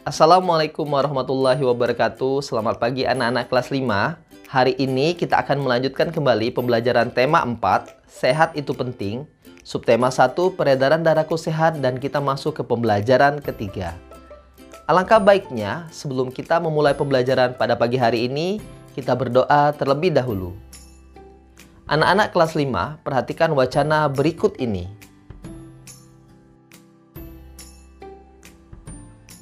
Assalamualaikum warahmatullahi wabarakatuh. Selamat pagi anak-anak kelas 5. Hari ini kita akan melanjutkan kembali pembelajaran tema 4, Sehat itu penting. Subtema 1, peredaran darahku sehat, dan kita masuk ke pembelajaran ketiga. Alangkah baiknya sebelum kita memulai pembelajaran pada pagi hari ini, kita berdoa terlebih dahulu. Anak-anak kelas 5, perhatikan wacana berikut ini.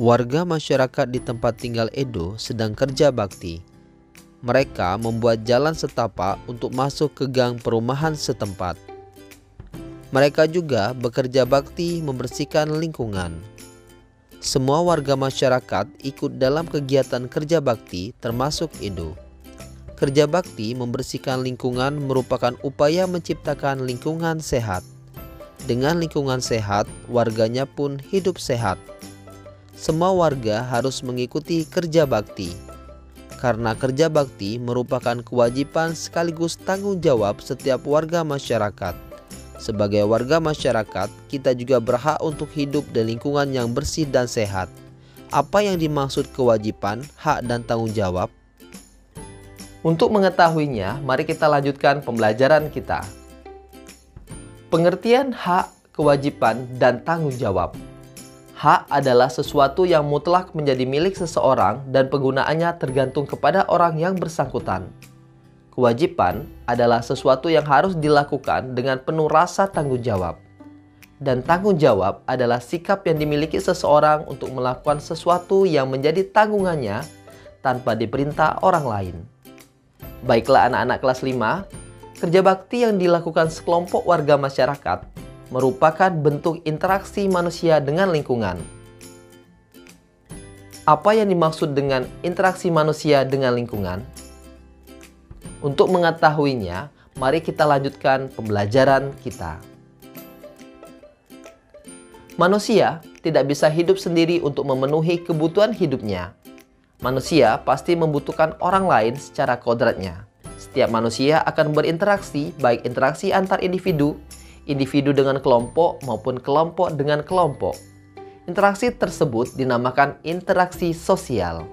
Warga masyarakat di tempat tinggal Edo sedang kerja bakti. Mereka membuat jalan setapak untuk masuk ke gang perumahan setempat. Mereka juga bekerja bakti membersihkan lingkungan. Semua warga masyarakat ikut dalam kegiatan kerja bakti termasuk Edo. Kerja bakti membersihkan lingkungan merupakan upaya menciptakan lingkungan sehat. Dengan lingkungan sehat, warganya pun hidup sehat. Semua warga harus mengikuti kerja bakti, karena kerja bakti merupakan kewajiban sekaligus tanggung jawab setiap warga masyarakat. Sebagai warga masyarakat, kita juga berhak untuk hidup di lingkungan yang bersih dan sehat. Apa yang dimaksud kewajiban, hak, dan tanggung jawab? Untuk mengetahuinya, mari kita lanjutkan pembelajaran kita. Pengertian hak, kewajiban, dan tanggung jawab. Hak adalah sesuatu yang mutlak menjadi milik seseorang dan penggunaannya tergantung kepada orang yang bersangkutan. Kewajiban adalah sesuatu yang harus dilakukan dengan penuh rasa tanggung jawab. Dan tanggung jawab adalah sikap yang dimiliki seseorang untuk melakukan sesuatu yang menjadi tanggungannya tanpa diperintah orang lain. Baiklah anak-anak kelas 5, kerja bakti yang dilakukan sekelompok warga masyarakat merupakan bentuk interaksi manusia dengan lingkungan. Apa yang dimaksud dengan interaksi manusia dengan lingkungan? Untuk mengetahuinya, mari kita lanjutkan pembelajaran kita. Manusia tidak bisa hidup sendiri untuk memenuhi kebutuhan hidupnya. Manusia pasti membutuhkan orang lain secara kodratnya. Setiap manusia akan berinteraksi, baik interaksi antar individu, individu dengan kelompok maupun kelompok dengan kelompok. Interaksi tersebut dinamakan interaksi sosial.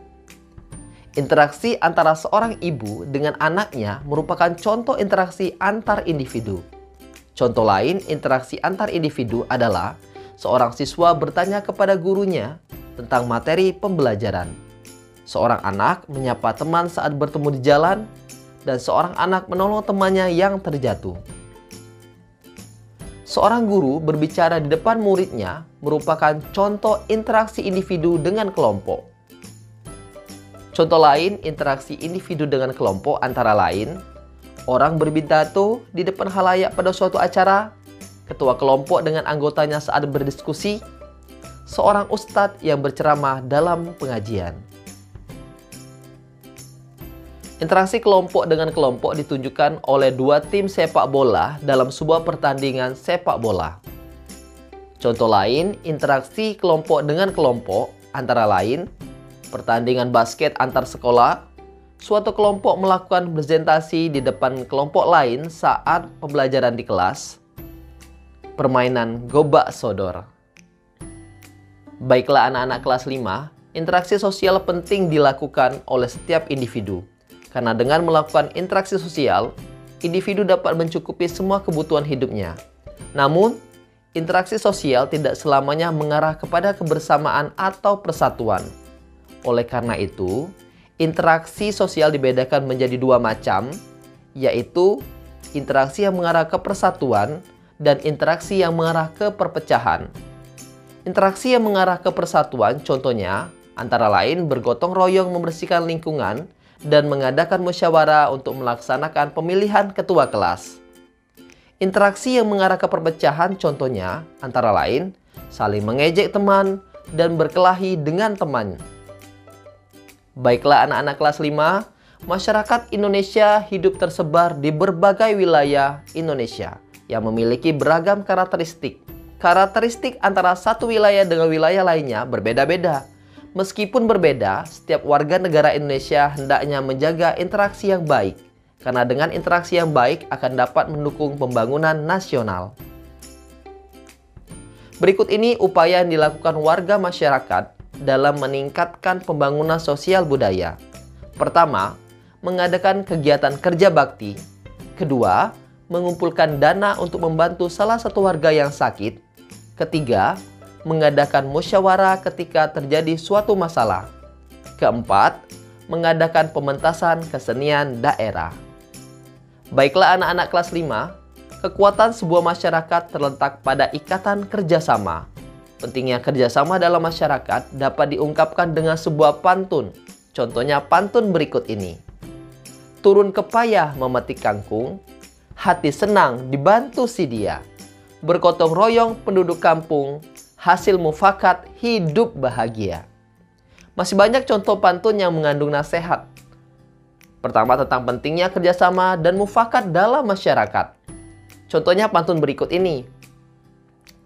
Interaksi antara seorang ibu dengan anaknya merupakan contoh interaksi antar individu. Contoh lain interaksi antar individu adalah seorang siswa bertanya kepada gurunya tentang materi pembelajaran. Seorang anak menyapa teman saat bertemu di jalan, dan seorang anak menolong temannya yang terjatuh. Seorang guru berbicara di depan muridnya merupakan contoh interaksi individu dengan kelompok. Contoh lain interaksi individu dengan kelompok antara lain, orang berpidato di depan khalayak pada suatu acara, ketua kelompok dengan anggotanya saat berdiskusi, seorang ustadz yang berceramah dalam pengajian. Interaksi kelompok dengan kelompok ditunjukkan oleh dua tim sepak bola dalam sebuah pertandingan sepak bola. Contoh lain, interaksi kelompok dengan kelompok antara lain, pertandingan basket antar sekolah, suatu kelompok melakukan presentasi di depan kelompok lain saat pembelajaran di kelas, permainan gobak sodor. Baiklah anak-anak kelas 5, interaksi sosial penting dilakukan oleh setiap individu. Karena dengan melakukan interaksi sosial, individu dapat mencukupi semua kebutuhan hidupnya. Namun, interaksi sosial tidak selamanya mengarah kepada kebersamaan atau persatuan. Oleh karena itu, interaksi sosial dibedakan menjadi dua macam, yaitu interaksi yang mengarah ke persatuan dan interaksi yang mengarah ke perpecahan. Interaksi yang mengarah ke persatuan contohnya antara lain bergotong royong membersihkan lingkungan dan mengadakan musyawarah untuk melaksanakan pemilihan ketua kelas. Interaksi yang mengarah ke perpecahan contohnya antara lain saling mengejek teman dan berkelahi dengan teman. Baiklah anak-anak kelas 5, masyarakat Indonesia hidup tersebar di berbagai wilayah Indonesia yang memiliki beragam karakteristik. Karakteristik antara satu wilayah dengan wilayah lainnya berbeda-beda. Meskipun berbeda, setiap warga negara Indonesia hendaknya menjaga interaksi yang baik, karena dengan interaksi yang baik akan dapat mendukung pembangunan nasional. Berikut ini upaya yang dilakukan warga masyarakat dalam meningkatkan pembangunan sosial budaya. Pertama, mengadakan kegiatan kerja bakti. Kedua, mengumpulkan dana untuk membantu salah satu warga yang sakit. Ketiga, mengadakan musyawarah ketika terjadi suatu masalah. Keempat, mengadakan pementasan kesenian daerah. Baiklah anak-anak kelas 5, kekuatan sebuah masyarakat terletak pada ikatan kerjasama. Pentingnya kerjasama dalam masyarakat dapat diungkapkan dengan sebuah pantun. Contohnya pantun berikut ini. Turun ke payah memetik kangkung, hati senang dibantu si dia. Bergotong royong penduduk kampung, hasil mufakat hidup bahagia. Masih banyak contoh pantun yang mengandung nasihat. Pertama, tentang pentingnya kerjasama dan mufakat dalam masyarakat. Contohnya pantun berikut ini.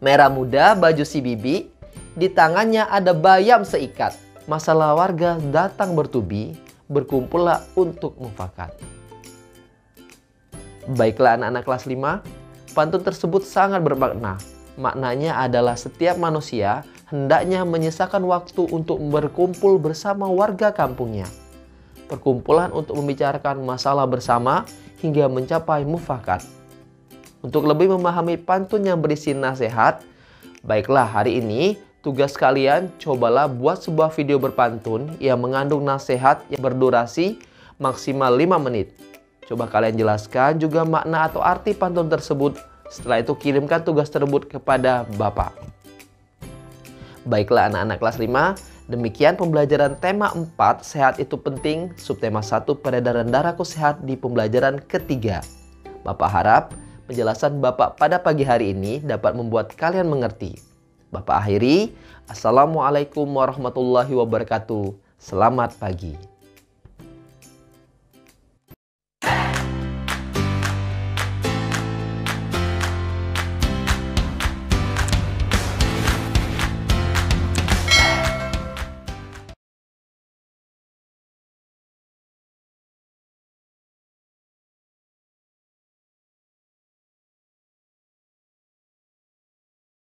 Merah muda baju si bibi, di tangannya ada bayam seikat. Masalah warga datang bertubi, berkumpullah untuk mufakat. Baiklah anak-anak kelas 5, pantun tersebut sangat bermakna. Maknanya adalah setiap manusia hendaknya menyisakan waktu untuk berkumpul bersama warga kampungnya. Perkumpulan untuk membicarakan masalah bersama hingga mencapai mufakat. Untuk lebih memahami pantun yang berisi nasihat, baiklah hari ini tugas kalian cobalah buat sebuah video berpantun yang mengandung nasihat yang berdurasi maksimal 5 menit. Coba kalian jelaskan juga makna atau arti pantun tersebut. Setelah itu kirimkan tugas tersebut kepada Bapak. Baiklah anak-anak kelas 5, demikian pembelajaran tema 4 sehat itu penting, subtema 1 peredaran darahku sehat di pembelajaran ketiga. Bapak harap penjelasan Bapak pada pagi hari ini dapat membuat kalian mengerti. Bapak akhiri, Assalamualaikum warahmatullahi wabarakatuh. Selamat pagi.